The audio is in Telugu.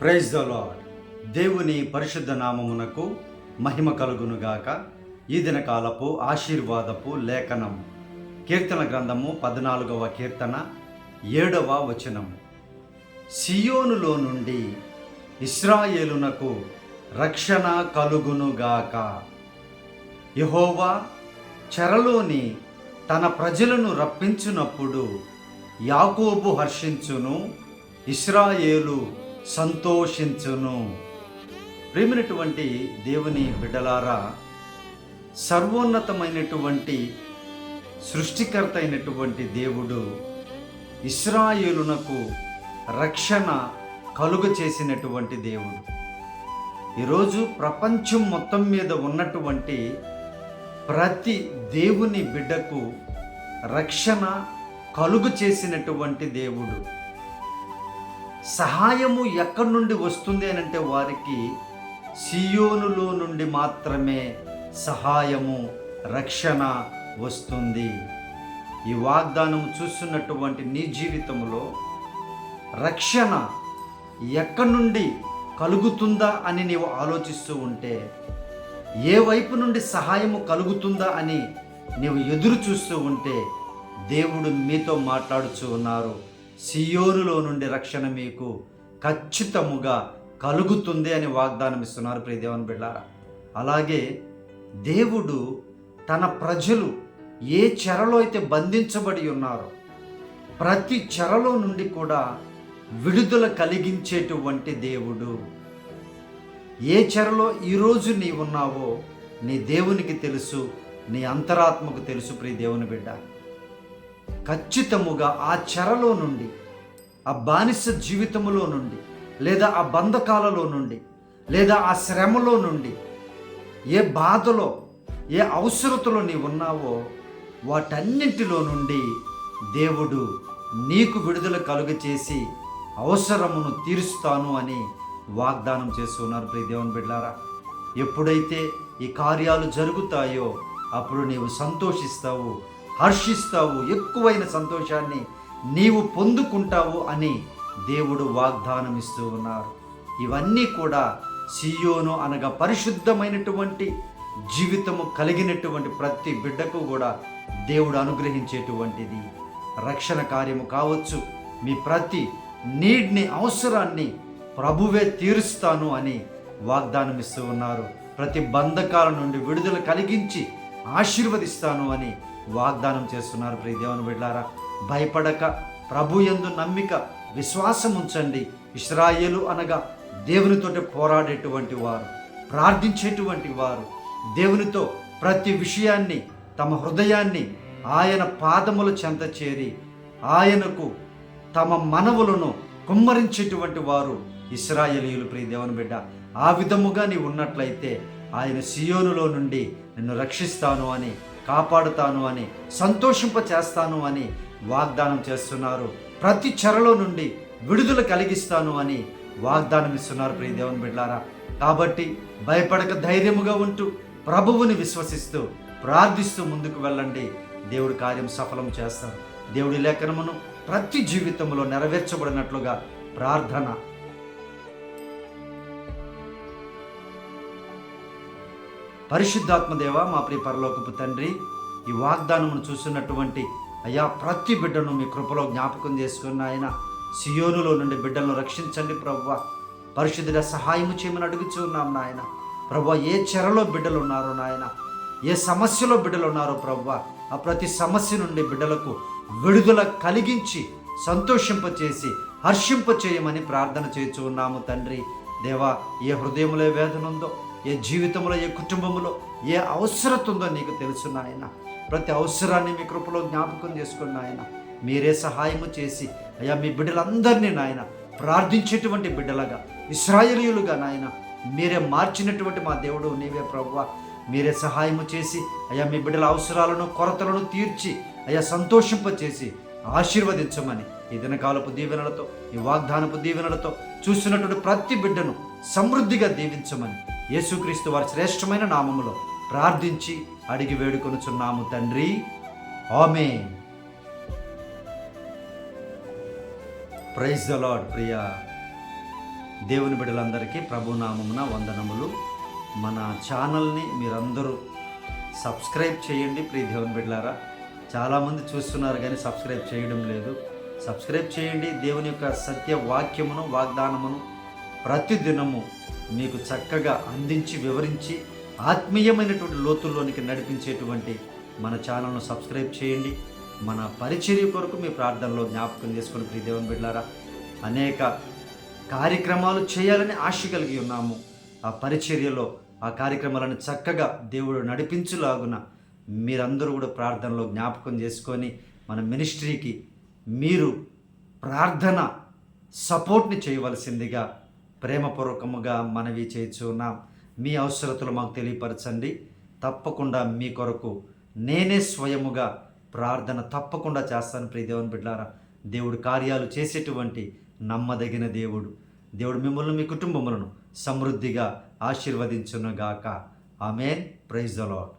Praise the lord. దేవుని పరిశుద్ధ నామమునకు మహిమ కలుగునుగాక. ఈ దినకాలపు ఆశీర్వాదపు లేఖనం కీర్తన గ్రంథము 14వ కీర్తన 7వ వచనము. సియోనులో నుండి ఇశ్రాయేలునకు రక్షణ కలుగునుగాక. యెహోవా చెరలోని తన ప్రజలను రప్పించునప్పుడు యాకోబు హర్షించును, ఇశ్రాయేలు సంతోషించును. ప్రేమైనటువంటి దేవుని బిడ్డలారా, సర్వోన్నతమైనటువంటి సృష్టికర్త అయినటువంటి దేవుడు ఇశ్రాయేలునకు రక్షణ కలుగ చేసినటువంటి దేవుడు. ఈరోజు ప్రపంచం మొత్తం మీద ఉన్నటువంటి ప్రతి దేవుని బిడ్డకు రక్షణ కలుగు చేసినటువంటి దేవుడు. సహాయము ఎక్కడి నుండి వస్తుంది అని అంటే వారికి సియోనులో నుండి మాత్రమే సహాయము, రక్షణ వస్తుంది. ఈ వాగ్దానం చూస్తున్నటువంటి నీ జీవితంలో రక్షణ ఎక్కడి నుండి కలుగుతుందా అని నీవు ఆలోచిస్తూ ఉంటే, ఏ వైపు నుండి సహాయము కలుగుతుందా అని నీవు ఎదురు చూస్తూ ఉంటే, దేవుడు మీతో మాట్లాడుచూ ఉన్నారు. సియోనులో నుండి రక్షణ మీకు ఖచ్చితముగా కలుగుతుంది అని వాగ్దానం ఇస్తున్నారు ప్రియ దేవుని బిడ్డలారా. అలాగే దేవుడు తన ప్రజలు ఏ చెరలో అయితే బంధించబడి ఉన్నారో ప్రతి చెరలో నుండి కూడా విడుదల కలిగించేటువంటి దేవుడు. ఏ చెరలో ఈరోజు నీ ఉన్నావో నీ దేవునికి తెలుసు, నీ అంతరాత్మకు తెలుసు ప్రియ దేవుని బిడ్డ. ఖచ్చితముగా ఆ చెరలో నుండి, ఆ బానిస జీవితములో నుండి, లేదా ఆ బంధకాలలో నుండి, లేదా ఆ శ్రమలో నుండి, ఏ బాధలో, ఏ అవసరతలో నీవు ఉన్నావో వాటన్నింటిలో నుండి దేవుడు నీకు విడుదల కలుగచేసి అవసరమును తీరుస్తాను అని వాగ్దానం చేస్తున్నారు ప్రియ దేవుని బిడ్డలారా. ఎప్పుడైతే ఈ కార్యాలు జరుగుతాయో అప్పుడు నీవు సంతోషిస్తావు, హర్షిస్తావు, ఎక్కువైన సంతోషాన్ని నీవు పొందుకుంటావు అని దేవుడు వాగ్దానం ఇస్తూ ఉన్నారు. ఇవన్నీ కూడా సియోను అనగా పరిశుద్ధమైనటువంటి జీవితము కలిగినటువంటి ప్రతి బిడ్డకు కూడా దేవుడు అనుగ్రహించేటువంటిది రక్షణ కార్యము కావచ్చు. మీ ప్రతి నీడ్ని, అవసరాన్ని ప్రభువే తీరుస్తాను అని వాగ్దానం ఇస్తూ ఉన్నారు. ప్రతి బంధకాల నుండి విడుదల కలిగించి ఆశీర్వదిస్తాను అని వాగ్దానం చేస్తున్నారు ప్రియ దేవుని బిడ్డలారా. భయపడక ప్రభు యందు నమ్మిక, విశ్వాసం ఉంచండి. ఇశ్రాయేలు అనగా దేవునితోటి పోరాడేటువంటి వారు, ప్రార్థించేటువంటి వారు, దేవునితో ప్రతి విషయాన్ని, తమ హృదయాన్ని ఆయన పాదముల చెంత చేరి ఆయనకు తమ మనవులను కుమ్మరించేటువంటి వారు ఇశ్రాయేలీయులు ప్రియ దేవుని బిడ్డ. ఆ విధముగా నీవు ఉన్నట్లయితే ఆయన సియోనులో నుండి నిన్ను రక్షిస్తాను అని, కాపాడుతాను అని, సంతోషింప చేస్తాను అని వాగ్దానం చేస్తున్నారు. ప్రతి చెరలో నుండి విడుదల కలిగిస్తాను అని వాగ్దానం ఇస్తున్నారు ప్రియ దేవుని బిడ్డలారా. కాబట్టి భయపడక ధైర్యముగా ఉంటూ ప్రభువుని విశ్వసిస్తూ ప్రార్థిస్తూ ముందుకు వెళ్ళండి. దేవుడి కార్యం సఫలం చేస్తారు. దేవుడి లేఖనమును ప్రతి జీవితంలో నెరవేర్చబడినట్లుగా ప్రార్థన. పరిశుద్ధాత్మదేవ, మా ప్రియ పరలోకపు తండ్రి, ఈ వాగ్దానమును చూస్తున్నటువంటి అయ్యా ప్రతి బిడ్డను మీ కృపలో జ్ఞాపకం చేసుకున్న ఆయన సియోనులో నుండి బిడ్డలను రక్షించండి ప్రభువా. పరిశుద్ధుడ సహాయము చేయమని అడుగుచూ ఉన్నాం నాయన. ప్రభువా, ఏ చెరలో బిడ్డలు ఉన్నారో నాయన, ఏ సమస్యలో బిడ్డలు ఉన్నారో ప్రభువా, ఆ ప్రతి సమస్య నుండి బిడ్డలకు విడుదల కలిగించి సంతోషింపచేసి హర్షింపచేయమని ప్రార్థన చేస్తూ ఉన్నాము తండ్రి. దేవా, ఏ హృదయంలో వేదన ఉందో, ఏ జీవితంలో, ఏ కుటుంబంలో ఏ అవసరత ఉందో నీకు తెలుసు నాయన. ప్రతి అవసరాన్ని మీ కృపలో జ్ఞాపకం చేసుకున్న నాయన మీరే సహాయము చేసి అయ్యా మీ బిడ్డలందరినీ నాయన ప్రార్థించేటువంటి బిడ్డలుగా, ఇశ్రాయేలీయులుగా నాయన మీరే మార్చినటువంటి మా దేవుడు నీవే ప్రభువా. మీరే సహాయము చేసి అయ్యా మీ బిడ్డల అవసరాలను, కొరతలను తీర్చి అయ్యా సంతోషింపచేసి ఆశీర్వదించమని ఈ దినకాలపు దీవెనలతో, ఈ వాగ్దానపు దీవెనలతో చూస్తున్నటువంటి ప్రతి బిడ్డను సమృద్ధిగా దీవించమని యేసుక్రీస్తు వారి శ్రేష్టమైన నామములో ప్రార్థించి అడిగి వేడుకొనుచున్నాము తండ్రి. ఆమేన్. Praise the Lord. ప్రియ దేవుని బిడ్డలందరికీ ప్రభునామమున వందనములు. మన ఛానల్ని మీరందరూ సబ్స్క్రైబ్ చేయండి. ప్రియ దేవుని బిడ్డలారా, చాలామంది చూస్తున్నారు కానీ సబ్స్క్రైబ్ చేయడం లేదు. సబ్స్క్రైబ్ చేయండి. దేవుని యొక్క సత్య వాక్యమును, వాగ్దానమును ప్రతిదినము మీకు చక్కగా అందించి, వివరించి, ఆత్మీయమైనటువంటి లోతుల్లోనికి నడిపించేటువంటి మన ఛానల్ను సబ్స్క్రైబ్ చేయండి. మన పరిచర్య కొరకు మీ ప్రార్థనలో జ్ఞాపకం చేసుకుని ప్రియ దేవుని బిడ్డలారా, అనేక కార్యక్రమాలు చేయాలని ఆశ కలిగి ఉన్నాము. ఆ పరిచర్యలో ఆ కార్యక్రమాలను చక్కగా దేవుడు నడిపించులాగున మీరందరూ కూడా ప్రార్థనలో జ్ఞాపకం చేసుకొని మన మినిస్ట్రీకి మీరు ప్రార్థన సపోర్ట్ని చేయవలసిందిగా ప్రేమపూర్వకముగా మనవి చేయుచున్నాం. మీ అవసరతలు మాకు తెలియపరచండి. తప్పకుండా మీ కొరకు నేనే స్వయముగా ప్రార్థన తప్పకుండా చేస్తాను. ప్రియ దేవుని బిడ్డలారా, దేవుడు కార్యాలు చేసేటువంటి నమ్మదగిన దేవుడు. దేవుడు మిమ్మల్ని, మీ కుటుంబములను సమృద్ధిగా ఆశీర్వదించునుగాక. ఆమేన్. Praise the lord.